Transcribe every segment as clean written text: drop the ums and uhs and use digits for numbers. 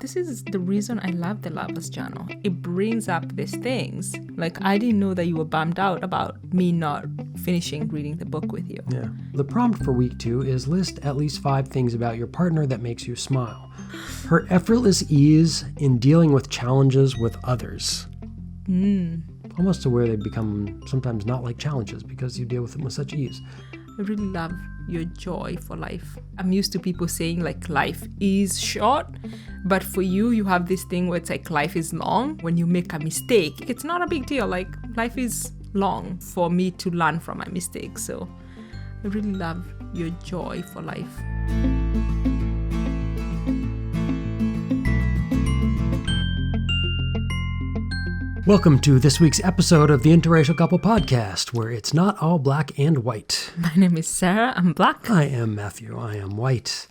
this is the reason I love the Lover's Journal. It brings up these things. Like, I didn't know that you were bummed out about me not finishing reading the book with you. Yeah. The prompt for week 2 is list at least 5 things about your partner that makes you smile. Her effortless ease in dealing with challenges with others. Almost to where they become sometimes not like challenges because you deal with them with such ease. I really love your joy for life. I'm used to people saying like life is short, but for you, you have this thing where it's like life is long. When you make a mistake, it's not a big deal. Like life is long for me to learn from my mistakes. So I really love your joy for life. Welcome to this week's episode of the Interracial Couple Podcast, where it's not all black and white. My name is Cera. I'm black. I am Matthew. I am white.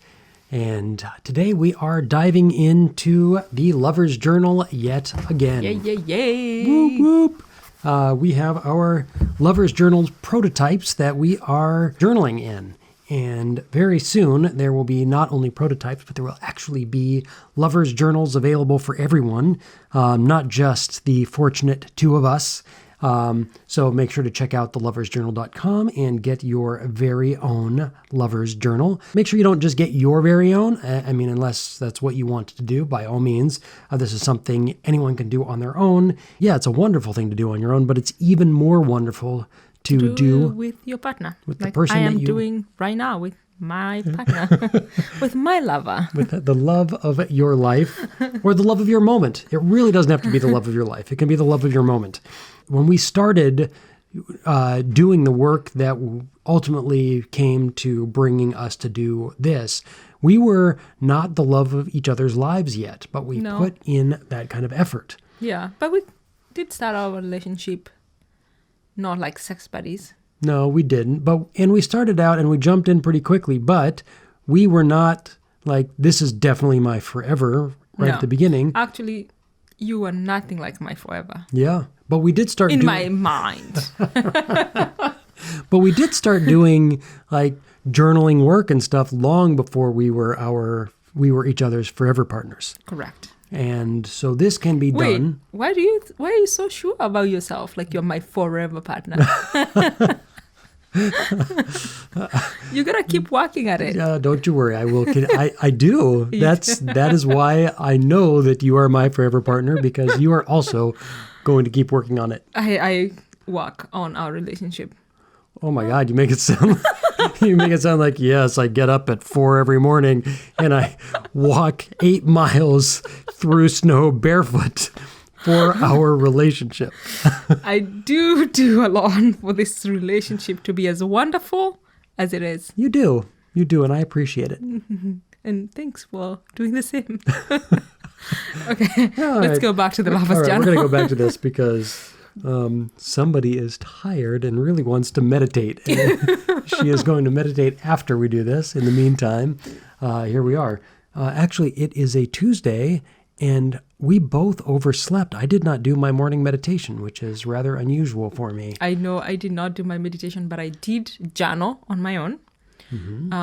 And today we are diving into the Lover's Journal yet again. Yay. Whoop, whoop. We have our Lover's Journal prototypes that we are journaling in. And very soon, there will be not only prototypes, but there will actually be Lover's Journals available for everyone, not just the fortunate 2 of us. So make sure to check out theloversjournal.com and get your very own Lover's Journal. Make sure you don't just get your very own. I mean, unless that's what you want to do, by all means. This is something anyone can do on their own. Yeah, it's a wonderful thing to do on your own, but it's even more wonderful to do with your partner, with the person I am that you doing right now with my partner, with my lover, with the love of your life or the love of your moment. It really doesn't have to be the love of your life. It can be the love of your moment. When we started doing the work that ultimately came to bringing us to do this, we were not the love of each other's lives yet, but we put in that kind of effort. Yeah, but we did start our relationship not like sex buddies. No, we didn't. And we started out and we jumped in pretty quickly, but we were not like, this is definitely my forever at the beginning. Actually, you were nothing like my forever. Yeah, but we did start in my mind. But we did start doing like journaling work and stuff long before we were each other's forever partners. Correct. And so this can be done. Why are you so sure about yourself? Like you're my forever partner. You gotta keep working at it. Don't you worry. I will. I do. That is why I know that you are my forever partner, because you are also going to keep working on it. I work on our relationship. Oh my God, you make it sound like, yes, I get up at 4 every morning and I walk 8 miles through snow barefoot for our relationship. I do a lot for this relationship to be as wonderful as it is. You do, and I appreciate it. And thanks for doing the same. Okay, let's go back to the Lover's Journal. We're going to go back to this because somebody is tired and really wants to meditate. And she is going to meditate after we do this. In the meantime, here we are. Actually, it is a Tuesday, and we both overslept. I did not do my morning meditation, which is rather unusual for me. I know I did not do my meditation, but I did journal on my own. Mm-hmm.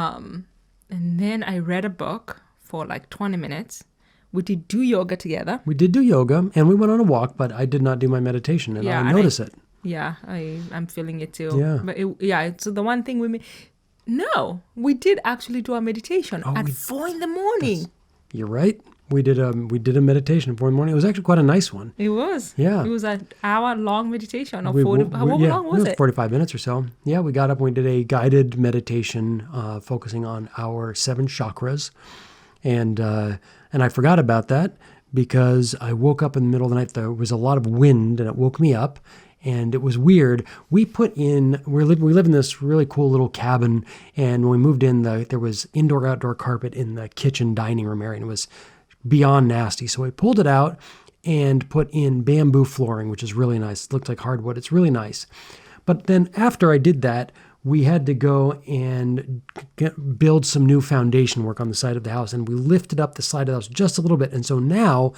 And then I read a book for like 20 minutes. We did do yoga together. We did do yoga, and we went on a walk, but I did not do my meditation, and I notice it. Yeah, I'm feeling it too. Yeah. But so the one thing we did actually do our meditation at 4 a.m. You're right. We did a meditation at 4 a.m. It was actually quite a nice one. It was. Yeah. It was an hour-long meditation. How long was it? 45 minutes or so. Yeah, we got up and we did a guided meditation focusing on our 7 chakras. And I forgot about that because I woke up in the middle of the night. There was a lot of wind and it woke me up. And it was weird. We live in this really cool little cabin. And when we moved in, there was indoor-outdoor carpet in the kitchen dining room area. And it was beyond nasty. So I pulled it out and put in bamboo flooring, which is really nice. It looked like hardwood. It's really nice. But then after I did that, we had to go and build some new foundation work on the side of the house. And we lifted up the side of the house just a little bit. And so now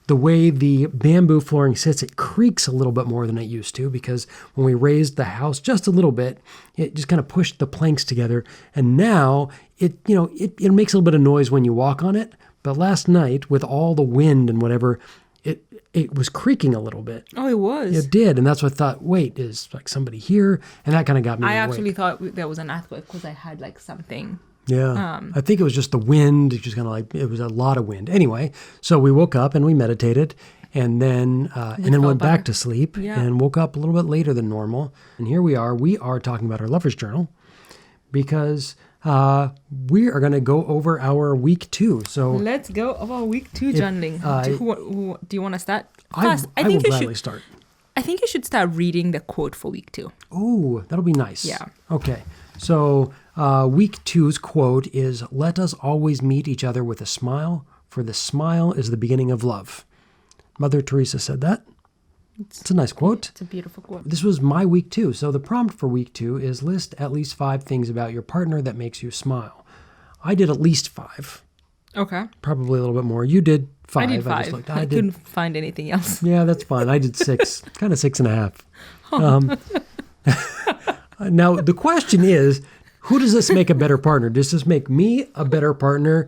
the way the bamboo flooring sits, it creaks a little bit more than it used to, because when we raised the house just a little bit, it just kind of pushed the planks together. And now it makes a little bit of noise when you walk on it, But last night, with all the wind and whatever, it was creaking a little bit. Oh, it was? It did. And that's what I thought, wait, is like somebody here? And that kind of got me I awake. actually thought there was an earthquake because I had like something. Yeah. I think it was just the wind. It just kind of like, it was a lot of wind. Anyway, so we woke up and we meditated and then went back to sleep and woke up a little bit later than normal. And here we are. We are talking about our Lover's Journal because we are going to go over our week 2. So let's go over week 2 journaling. Do you want to start? I will gladly start. I think you should start reading the quote for week 2. Oh, that'll be nice. Yeah. Okay. So week 2's quote is, "Let us always meet each other with a smile, for the smile is the beginning of love." Mother Teresa said that. It's a nice quote. It's a beautiful quote. This was my week 2. So the prompt for week 2 is list at least 5 things about your partner that makes you smile. I did at least 5. Okay. Probably a little bit more. You did 5. I did 5. I couldn't find anything else. Yeah, that's fine. I did 6, kind of 6.5. Now, the question is, who does this make a better partner? Does this make me a better partner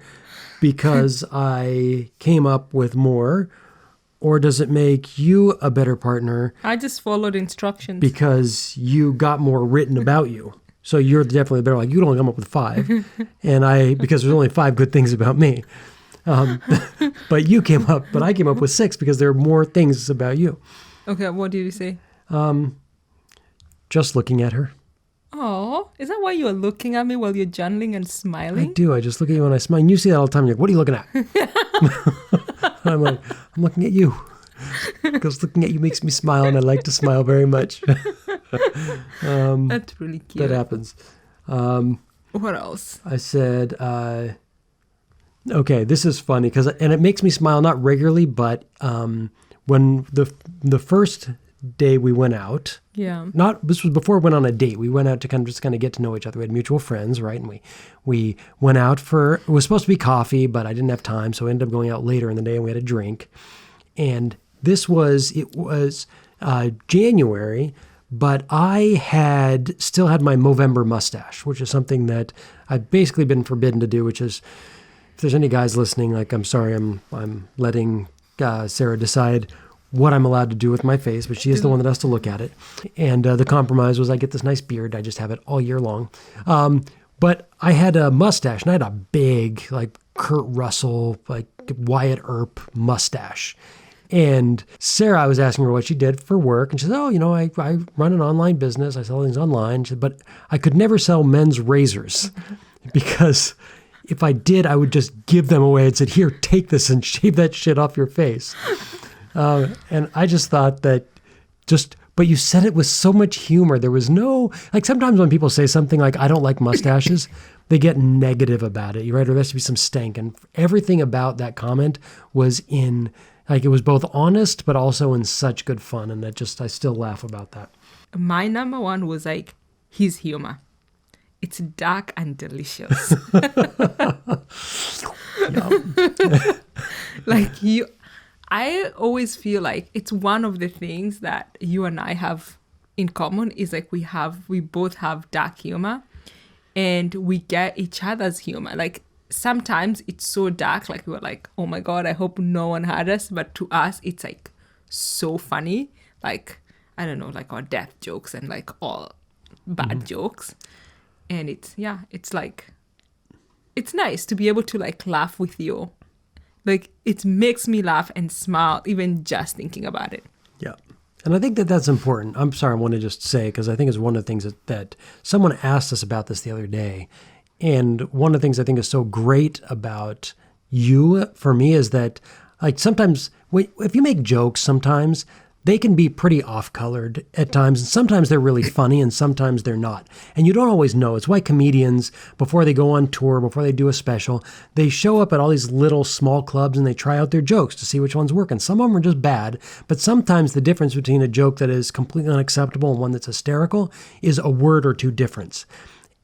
because I came up with more? Or does it make you a better partner? I just followed instructions. Because you got more written about you. So you're definitely better. Like, you don't come up with 5. And because there's only 5 good things about me. But I came up with 6 because there are more things about you. Okay, what did you say? Just looking at her. Oh, is that why you're looking at me while you're journaling and smiling? I do. I just look at you when I smile. And you see that all the time. You're like, what are you looking at? I'm like, I'm looking at you. Because looking at you makes me smile, and I like to smile very much. That's really cute. That happens. What else? I said, okay, this is funny, and it makes me smile, not regularly, but when the first day we went out, this was before we went on a date. We went out to kind of get to know each other. We had mutual friends, right? And we went out it was supposed to be coffee, but I didn't have time, so we ended up going out later in the day and we had a drink. And it was January, but I still had my Movember mustache, which is something that I've basically been forbidden to do, which is, if there's any guys listening, like, I'm sorry, I'm letting Cera decide what I'm allowed to do with my face, but she is the one that has to look at it. And the compromise was I get this nice beard. I just have it all year long. But I had a mustache, and I had a big, like, Kurt Russell, like, Wyatt Earp mustache. And Cera, I was asking her what she did for work, and she said, oh, I run an online business. I sell things online. She said, but I could never sell men's razors because if I did, I would just give them away and said, here, take this and shave that shit off your face. And I just thought that but you said it with so much humor. There was no, like, sometimes when people say something like, I don't like mustaches, they get negative about it, right? Or there has to be some stank. And everything about that comment was it was both honest, but also in such good fun. And I still laugh about that. My number 1 was like his humor. It's dark and delicious. I always feel like it's one of the things that you and I have in common is like we both have dark humor and we get each other's humor. Like sometimes it's so dark, like we're like, oh my God, I hope no one heard us. But to us, it's like so funny. Like, I don't know, like our death jokes and like all bad jokes. And it's like, it's nice to be able to like laugh with you. Like, it makes me laugh and smile even just thinking about it. Yeah. And I think that's important. I'm sorry, I want to just say, because I think it's one of the things that someone asked us about this the other day. And one of the things I think is so great about you, for me, is that, like, sometimes, if you make jokes, sometimes they can be pretty off-colored at times. And sometimes they're really funny and sometimes they're not. And you don't always know. It's why comedians, before they go on tour, before they do a special, they show up at all these little small clubs and they try out their jokes to see which ones work. And some of them are just bad. But sometimes the difference between a joke that is completely unacceptable and one that's hysterical is a word or two difference.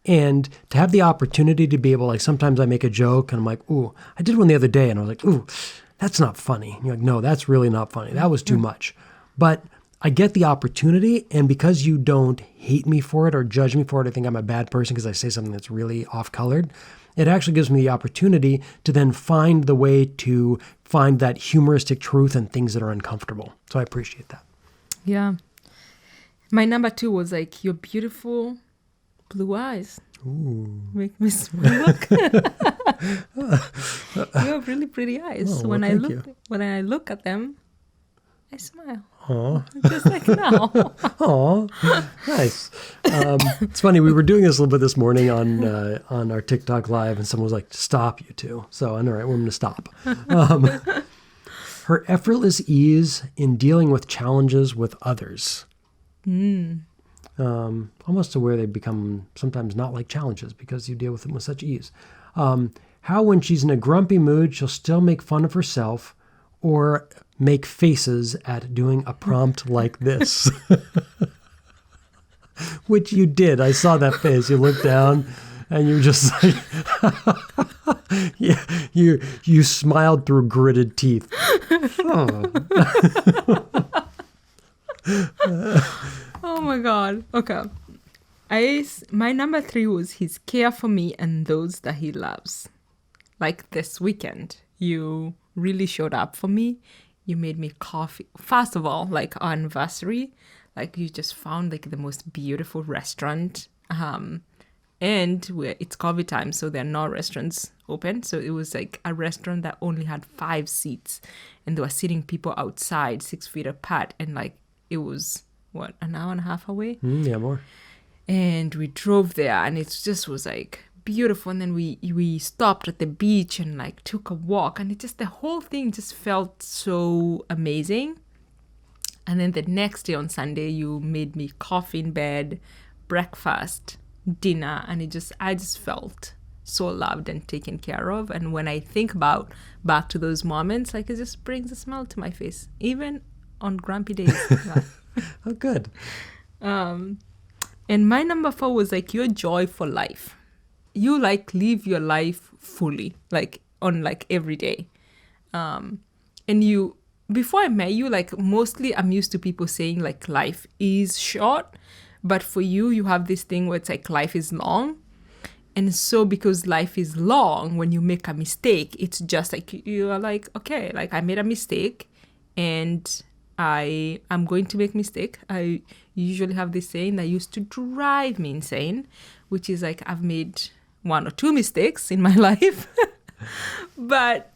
And to have the opportunity to be able, like, sometimes I make a joke and I'm like, ooh, I did one the other day and I was like, ooh, that's not funny. And you're like, no, that's really not funny. That was too much. But I get the opportunity, and because you don't hate me for it or judge me for it, I think I'm a bad person because I say something that's really off-colored. It actually gives me the opportunity to then find the way to find that humoristic truth in things that are uncomfortable. So I appreciate that. Yeah. My number 2 was like your beautiful blue eyes. Ooh. Make me smile. You have really pretty eyes. Oh, when well, when I look at them, I smile. Aw. Just like now. Aw, nice. It's funny, we were doing this a little bit this morning on our TikTok live, and someone was like, "Stop, you two." So, all right, we're going to stop. Her effortless ease in dealing with challenges with others. Almost to where they become sometimes not like challenges because you deal with them with such ease. How when she's in a grumpy mood, she'll still make fun of herself or make faces at doing a prompt like this. Which you did. I saw that face. You looked down and you were just like, yeah, you smiled through gritted teeth. Oh my God. Okay. My number 3 was his care for me and those that he loves. Like this weekend, you really showed up for me. You made me coffee. First of all, like our anniversary, like you just found like the most beautiful restaurant. And it's COVID time, so there are no restaurants open. So it was like a restaurant that only had 5 seats, and they were sitting people outside 6 feet apart. And like it was an hour and a half away. Yeah, more. And we drove there, and it just was like beautiful. And then we stopped at the beach and like took a walk, and the whole thing just felt so amazing. And then the next day on Sunday, you made me coffee in bed, breakfast, dinner, and I just felt so loved and taken care of. And when I think back to those moments, like it just brings a smile to my face, even on grumpy days. Oh, good. And my number 4 was like your joy for life. You like live your life fully, like on like every day. And you, before I met you, like mostly I'm used to people saying like life is short, but for you, you have this thing where it's like life is long. And so because life is long, when you make a mistake, it's just like you are like, okay, like I made a mistake and I'm going to make mistake. I usually have this saying that used to drive me insane, which is like I've made 1 or 2 mistakes in my life. But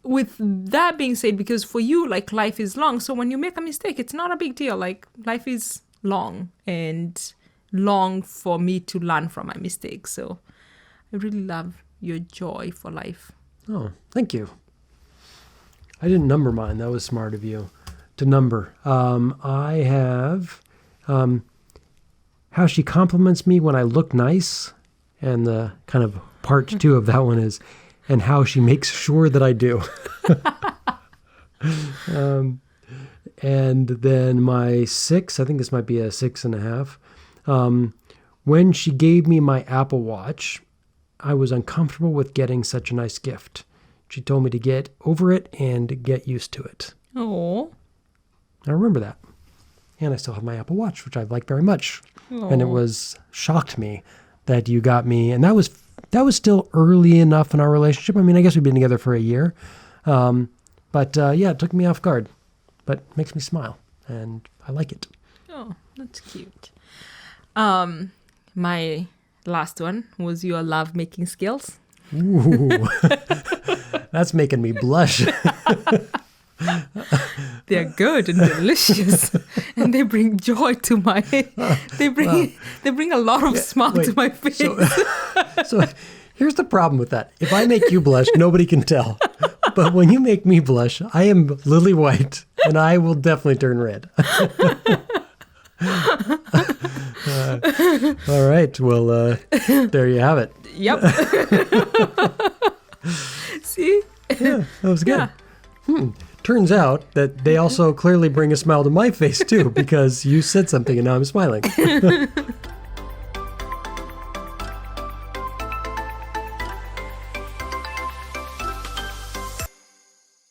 with that being said, because for you, like life is long. So when you make a mistake, it's not a big deal. Like life is long and long for me to learn from my mistakes. So I really love your joy for life. Oh, thank you. I didn't number mine. That was smart of you to number. I have how she compliments me when I look nice. And the kind of part 2 of that one is, and how she makes sure that I do. And then my 6, I think this might be a 6.5. When she gave me my Apple Watch, I was uncomfortable with getting such a nice gift. She told me to get over it and get used to it. Oh. I remember that. And I still have my Apple Watch, which I like very much. Aww. And it shocked me that you got me. And that was still early enough in our relationship. I mean, I guess we've been together for a year. But yeah, it took me off guard. But it makes me smile. And I like it. Oh, that's cute. My last one was your love-making skills. Ooh. That's making me blush. They're good and delicious, and they bring joy to my. They bring a lot of smile to my face. So here's the problem with that. If I make you blush, nobody can tell. But when you make me blush, I am lily white, and I will definitely turn red. All right. Well, there you have it. Yep. See? Yeah, that was good. Yeah. Turns out that they also clearly bring a smile to my face, too, because you said something and now I'm smiling.